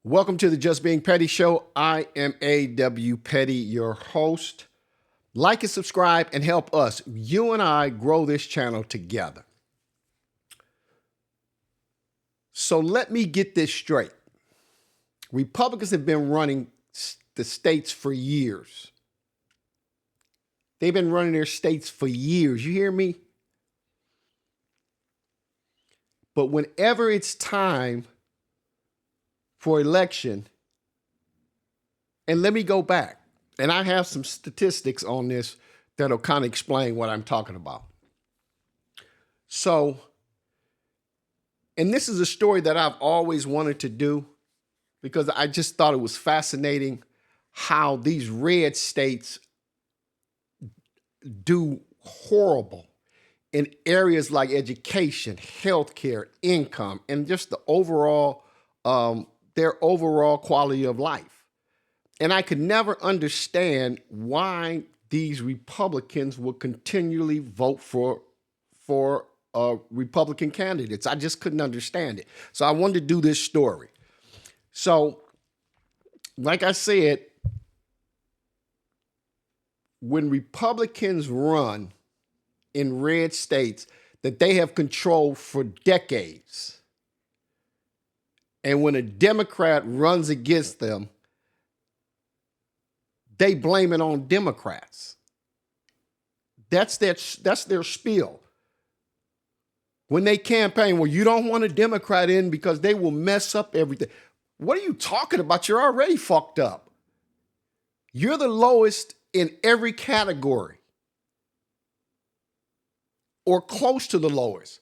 Welcome to the Just Being Petty Show. I am A.W. Petty, your host. Like and subscribe and help us, you and I, grow this channel together. So let me get this straight. Republicans have been running the states for years. They've been running their states for years. You hear me? But whenever it's time for election, and let me go back, and I have some statistics on this that'll kind of explain what I'm talking about. So, and this is a story that I've always wanted to do because I just thought it was fascinating how these red states do horrible in areas like education, healthcare, income, and just the overall, their overall quality of life. And I could never understand why these Republicans would continually vote for Republican candidates. I just couldn't understand it. So I wanted to do this story. So, like I said, when Republicans run in red states that they have controlled for decades, and when a Democrat runs against them, they blame it on Democrats. That's their spiel. When they campaign, well, you don't want a Democrat in because they will mess up everything. What are you talking about? You're already fucked up. You're the lowest in every category, or close to the lowest.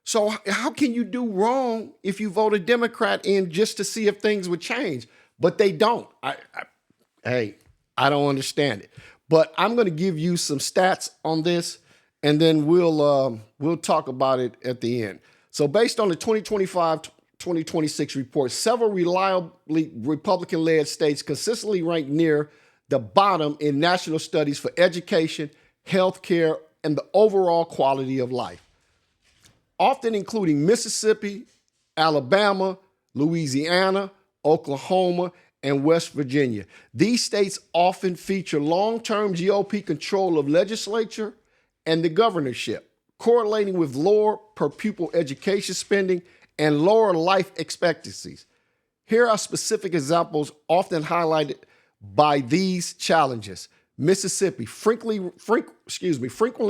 So how can you do wrong if you vote a Democrat in just to see if things would change? But they don't. I don't understand it. But I'm going to give you some stats on this, and then we'll talk about it at the end. So based on the 2025-2026 report, several reliably Republican-led states consistently rank near the bottom in national studies for education, healthcare, and the overall quality of life, often including Mississippi, Alabama, Louisiana, Oklahoma, and West Virginia. These states often feature long-term GOP control of legislature and the governorship, correlating with lower per-pupil education spending and lower life expectancies. Here are specific examples often highlighted by these challenges. Mississippi frequently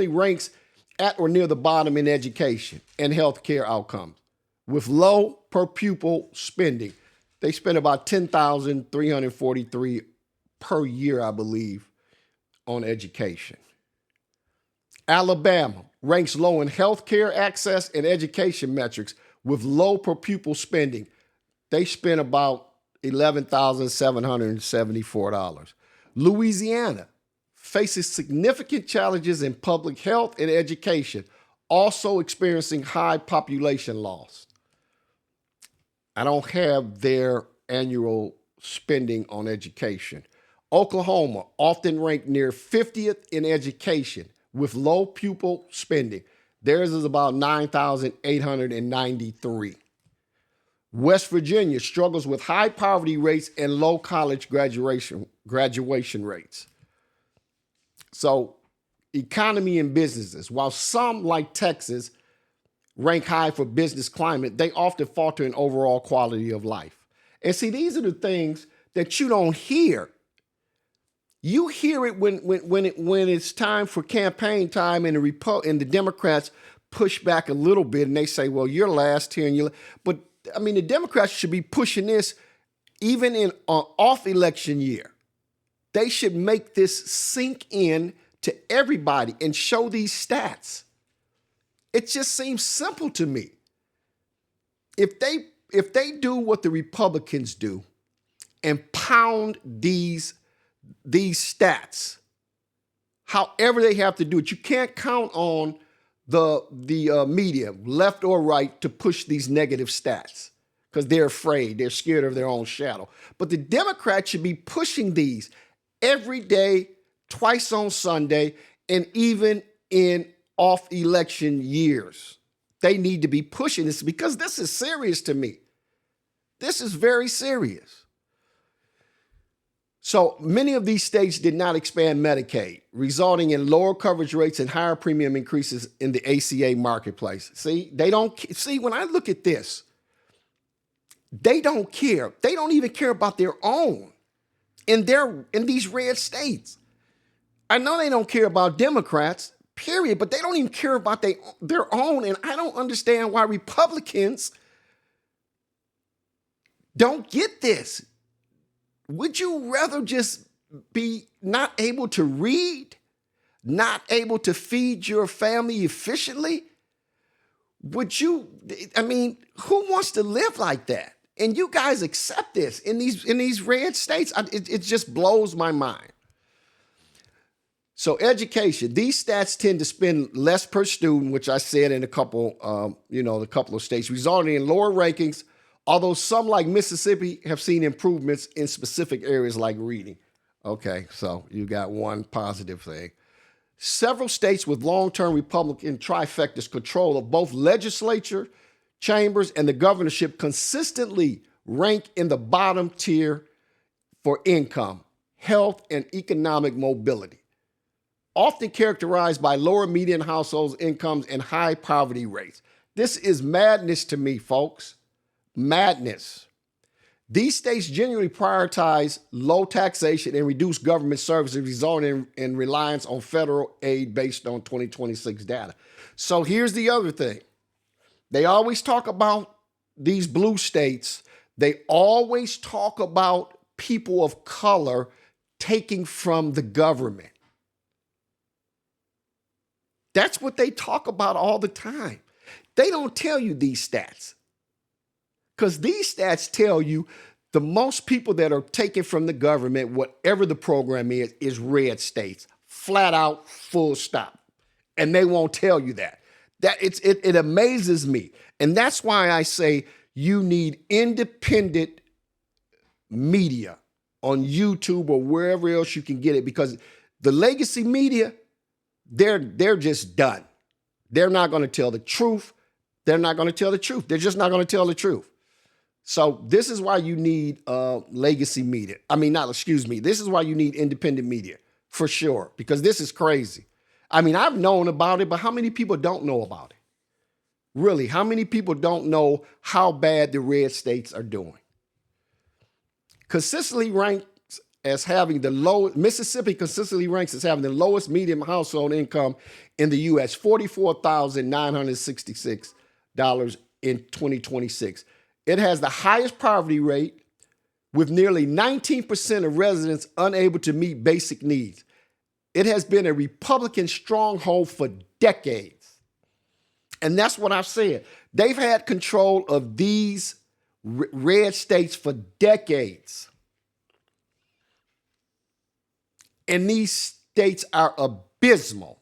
ranks at or near the bottom in education and healthcare outcomes, with low per-pupil spending. They spend about $10,343 per year, I believe, on education. Alabama ranks low in healthcare access and education metrics with low per-pupil spending. They spend about $11,774. Louisiana faces significant challenges in public health and education, also experiencing high population loss. I don't have their annual spending on education. Oklahoma often ranked near 50th in education with low pupil spending. Theirs is about $9,893. West Virginia struggles with high poverty rates and low college graduation rates. So, economy and businesses. While some, like Texas, rank high for business climate, they often falter in overall quality of life. And see, these are the things that you don't hear. You hear it when it's time for campaign time, and the Democrats push back a little bit, and they say, "Well, you're last here," but I mean, the Democrats should be pushing this even in off election year. They should make this sink in to everybody and show these stats. It just seems simple to me. If they do what the Republicans do and pound these stats, however they have to do it, you can't count on the media, left or right, to push these negative stats because they're afraid, they're scared of their own shadow. But the Democrats should be pushing these every day, twice on Sunday, and even in off-election years. They need to be pushing this because this is serious to me. This is very serious. So many of these states did not expand Medicaid, resulting in lower coverage rates and higher premium increases in the ACA marketplace. See, they don't see when I look at this, they don't care. They don't even care about their own in these red states. I know they don't care about Democrats, period, but they don't even care about their own. And I don't understand why Republicans don't get this. Would you rather just be not able to read, not able to feed your family efficiently? Who wants to live like that? And you guys accept this in these red states. It just blows my mind. So education, these stats tend to spend less per student, which I said in a couple of states, resulting in lower rankings, although some like Mississippi have seen improvements in specific areas like reading. Okay, so you got one positive thing. Several states with long-term Republican trifectas control of both legislature, chambers, and the governorship consistently rank in the bottom tier for income, health, and economic mobility, often characterized by lower median households incomes and high poverty rates. This is madness to me, folks. Madness. These states generally prioritize low taxation and reduce government services, resulting in reliance on federal aid based on 2026 data. So here's the other thing. They always talk about these blue states. They always talk about people of color taking from the government. That's what they talk about all the time. They don't tell you these stats, because these stats tell you the most people that are taken from the government, whatever the program is red states, flat out, full stop. And they won't tell you that. It amazes me. And that's why I say you need independent media on YouTube or wherever else you can get it, because the legacy media, they're just done. They're not going to tell the truth. They're not going to tell the truth. They're just not going to tell the truth. So this is why you need legacy media. This is why you need independent media, for sure, because this is crazy. I've known about it, but how many people don't know about it? Really, how many people don't know how bad the red states are doing? Mississippi consistently ranks as having the lowest median household income in the U.S., $44,966 in 2026. It has the highest poverty rate, with nearly 19% of residents unable to meet basic needs. It has been a Republican stronghold for decades. And that's what I've said. They've had control of these red states for decades. And these states are abysmal.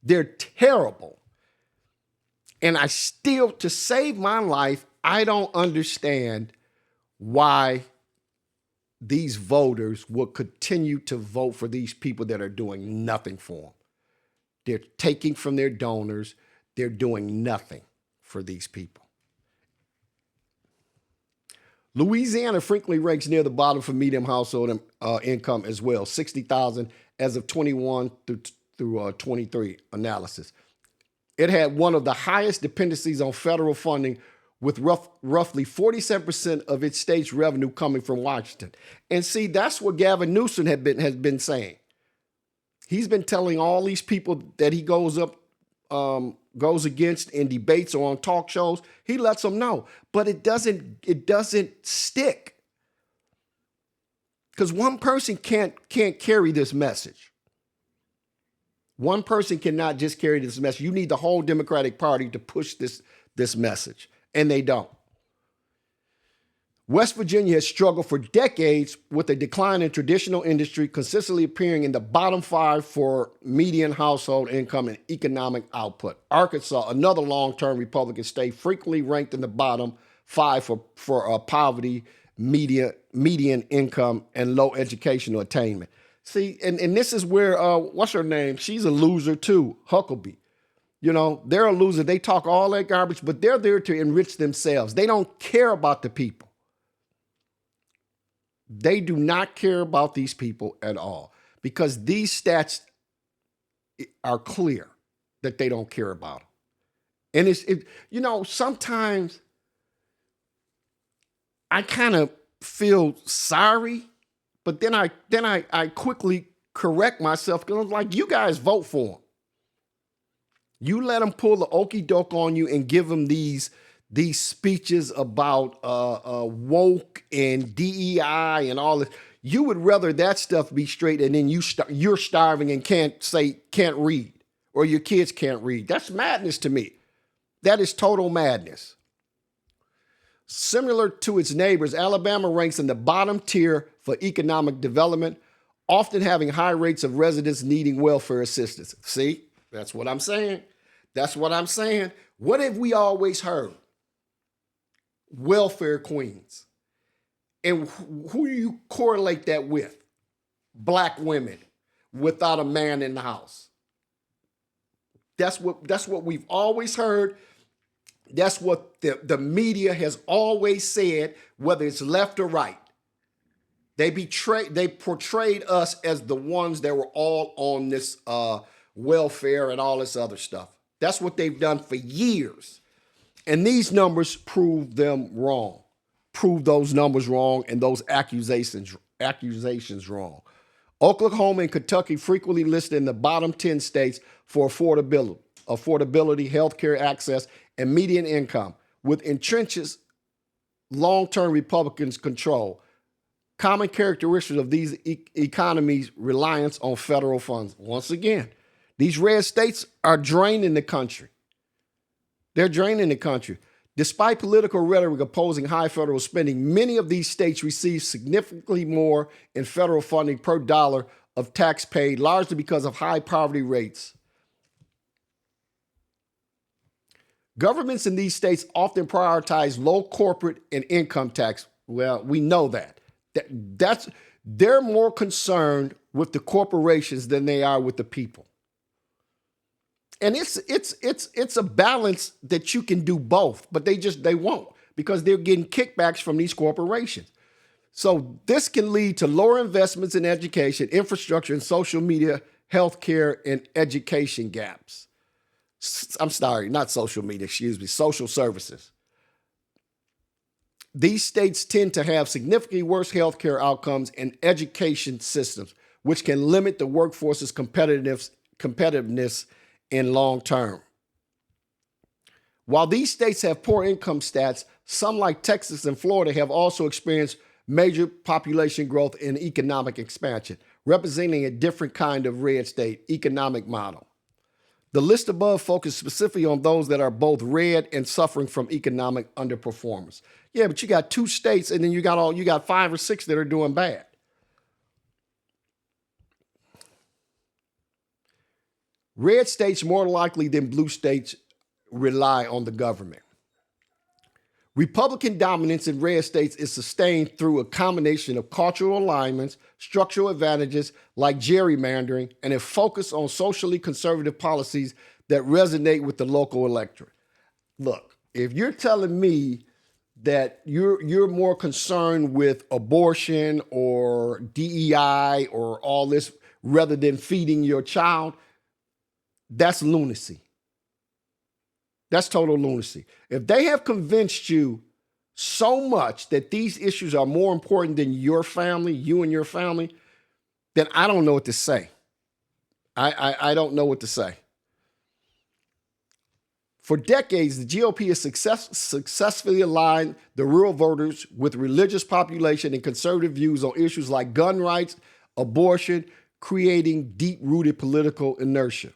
They're terrible. And to save my life, I don't understand why these voters will continue to vote for these people that are doing nothing for them. They're taking from their donors. They're doing nothing for these people. Louisiana frequently ranks near the bottom for median household income as well, $60,000 as of 21 through 23 analysis. It had one of the highest dependencies on federal funding, with roughly 47% of its state's revenue coming from Washington. And see, that's what Gavin Newsom has been saying. He's been telling all these people that he goes against in debates or on talk shows. He lets them know, but it doesn't stick, because one person can't carry this message. One person cannot just carry this message. You need the whole Democratic Party to push this message, and they don't. West Virginia has struggled for decades with a decline in traditional industry, consistently appearing in the bottom 5 for median household income and economic output. Arkansas, another long-term Republican state, frequently ranked in the bottom 5 for poverty, median income, and low educational attainment. See, and this is where, what's her name? She's a loser too, Huckabee. You know, they're a loser. They talk all that garbage, but they're there to enrich themselves. They don't care about the people. They do not care about these people at all because these stats are clear that they don't care about them. And sometimes I kind of feel sorry, but then I quickly correct myself because I'm like, you guys vote for them. You let them pull the okey doke on you and give them these speeches about woke and DEI and all this. You would rather that stuff be straight, and then you're starving and can't read, or your kids can't read. That's madness to me. That is total madness. Similar to its neighbors, Alabama ranks in the bottom tier for economic development, often having high rates of residents needing welfare assistance. See, that's what I'm saying. That's what I'm saying. What have we always heard? Welfare queens. And who do you correlate that with? Black women without a man in the house. That's what we've always heard. That's what the media has always said, whether it's left or right. They portrayed us as the ones that were all on this welfare and all this other stuff. That's what they've done for years. And these numbers prove them wrong. Prove those numbers wrong and those accusations wrong. Oklahoma and Kentucky frequently listed in the bottom 10 states for affordability, healthcare access, and median income, with entrenches long-term Republicans control. Common characteristics of these economies' reliance on federal funds. Once again, these red states are draining the country. They're draining the country. Despite political rhetoric opposing high federal spending, many of these states receive significantly more in federal funding per dollar of tax paid, largely because of high poverty rates. Governments in these states often prioritize low corporate and income tax. Well, we know that. They're more concerned with the corporations than they are with the people. And it's a balance that you can do both, but they won't because they're getting kickbacks from these corporations. So this can lead to lower investments in education, infrastructure, and social media, healthcare, and education gaps. I'm sorry, not social media, social services. These states tend to have significantly worse healthcare outcomes and education systems, which can limit the workforce's competitiveness in long term. While these states have poor income stats, some like Texas and Florida have also experienced major population growth and economic expansion, representing a different kind of red state economic model. The list above focuses specifically on those that are both red and suffering from economic underperformance. Yeah, but you got 2 states and then you got 5 or 6 that are doing bad. Red states more likely than blue states rely on the government. Republican dominance in red states is sustained through a combination of cultural alignments, structural advantages like gerrymandering, and a focus on socially conservative policies that resonate with the local electorate. Look, if you're telling me that you're more concerned with abortion or DEI or all this rather than feeding your child, that's lunacy. That's total lunacy. If they have convinced you so much that these issues are more important than your family, you and your family, then I don't know what to say. I don't know what to say. For decades, the GOP has successfully aligned the rural voters with religious population and conservative views on issues like gun rights, abortion, creating deep-rooted political inertia.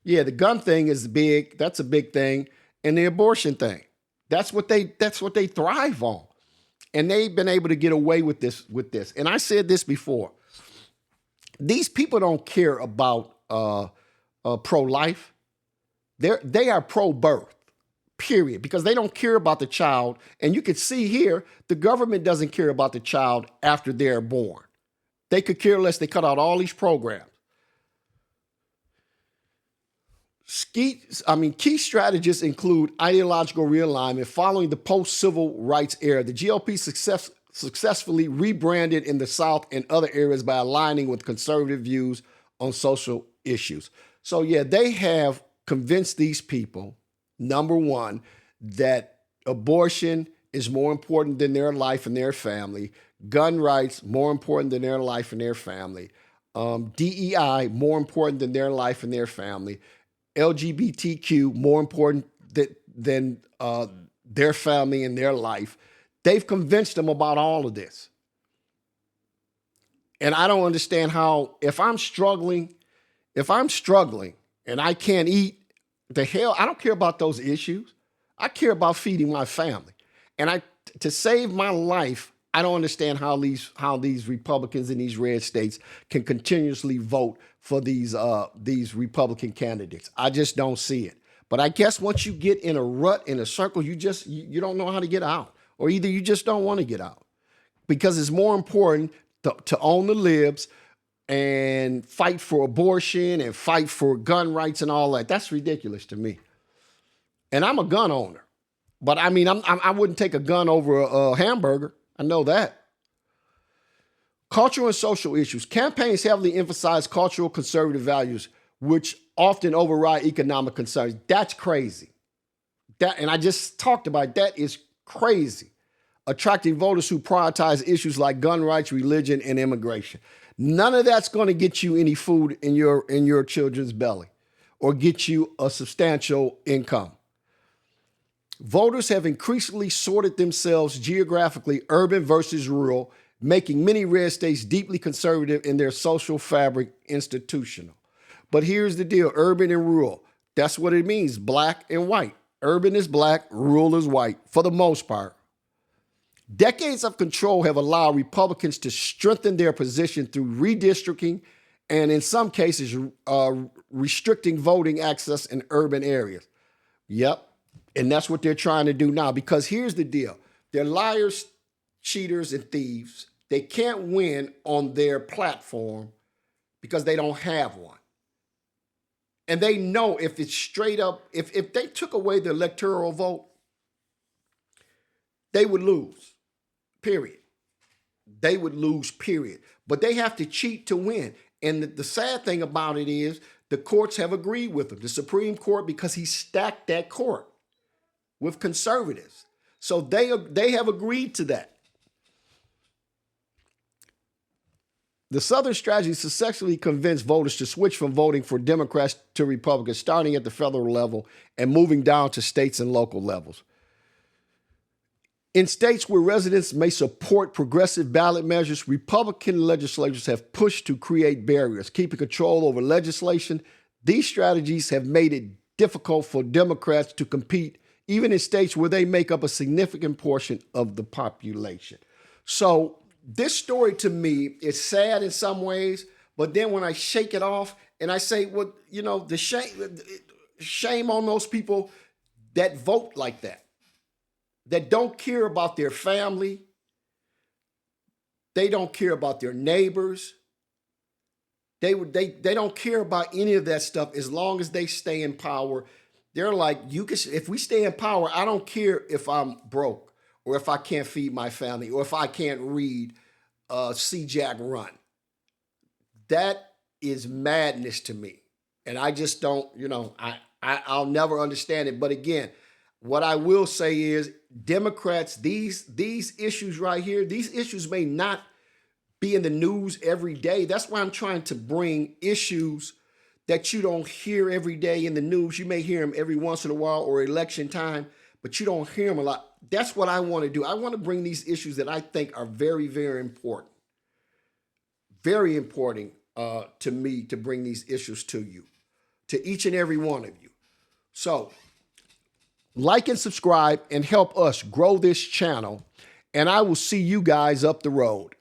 Yeah, the gun thing is big. That's a big thing. And the abortion thing. That's what they thrive on. And they've been able to get away with this. And I said this before. These people don't care about pro-life. They are pro-birth, period, because they don't care about the child. And you can see here, the government doesn't care about the child after they're born. They could care less. They cut out all these programs. Key strategies include ideological realignment. Following the post-civil rights era, the GOP successfully rebranded in the South and other areas by aligning with conservative views on social issues. So yeah, they have convinced these people, number one, that abortion is more important than their life and their family, gun rights more important than their life and their family, DEI more important than their life and their family, LGBTQ more important than their family and their life. They've convinced them about all of this. And I don't understand how, if I'm struggling and I can't eat, I don't care about those issues. I care about feeding my family. And to save my life, I don't understand how these Republicans in these red states can continuously vote for these Republican candidates. I just don't see it. But I guess once you get in a rut, in a circle, you don't know how to get out. Or either you just don't want to get out. Because it's more important to own the libs and fight for abortion and fight for gun rights and all that. That's ridiculous to me. And I'm a gun owner. But I mean, I wouldn't take a gun over a hamburger. I know that. Cultural and social issues. Campaigns heavily emphasize cultural conservative values, which often override economic concerns. That's crazy. And I just talked about it. That is crazy. Attracting voters who prioritize issues like gun rights, religion, and immigration. None of that's going to get you any food in your children's belly or get you a substantial income. Voters have increasingly sorted themselves geographically, urban versus rural, making many red states deeply conservative in their social fabric, institutional. But here's the deal, urban and rural. That's what it means, black and white. Urban is black, rural is white, for the most part. Decades of control have allowed Republicans to strengthen their position through redistricting and in some cases restricting voting access in urban areas. Yep. And that's what they're trying to do now, because here's the deal. They're liars, cheaters, and thieves. They can't win on their platform because they don't have one. And they know if it's straight up, if they took away the electoral vote, they would lose, period. They would lose, period. But they have to cheat to win. And the sad thing about it is the courts have agreed with them. The Supreme Court, because he stacked that court with conservatives. So they have agreed to that. The Southern strategy successfully convinced voters to switch from voting for Democrats to Republicans, starting at the federal level and moving down to states and local levels. In states where residents may support progressive ballot measures, Republican legislators have pushed to create barriers, keeping control over legislation. These strategies have made it difficult for Democrats to compete, even in states where they make up a significant portion of the population. So this story to me is sad in some ways, but then when I shake it off and I say, well, you know, the shame on those people that vote like that don't care about their family. They don't care about their neighbors. They don't care about any of that stuff as long as they stay in power. They're like, if we stay in power, I don't care if I'm broke or if I can't feed my family or if I can't read See Jack Run. That is madness to me. And I just don't, I'll never understand it. But again, what I will say is Democrats, these issues right here, these issues may not be in the news every day. That's why I'm trying to bring issues that you don't hear every day in the news. You may hear them every once in a while or election time, but you don't hear them a lot. That's what I want to do. I want to bring these issues that I think are very, very important. Very important to me to bring these issues to you, to each and every one of you. So like and subscribe and help us grow this channel, and I will see you guys up the road.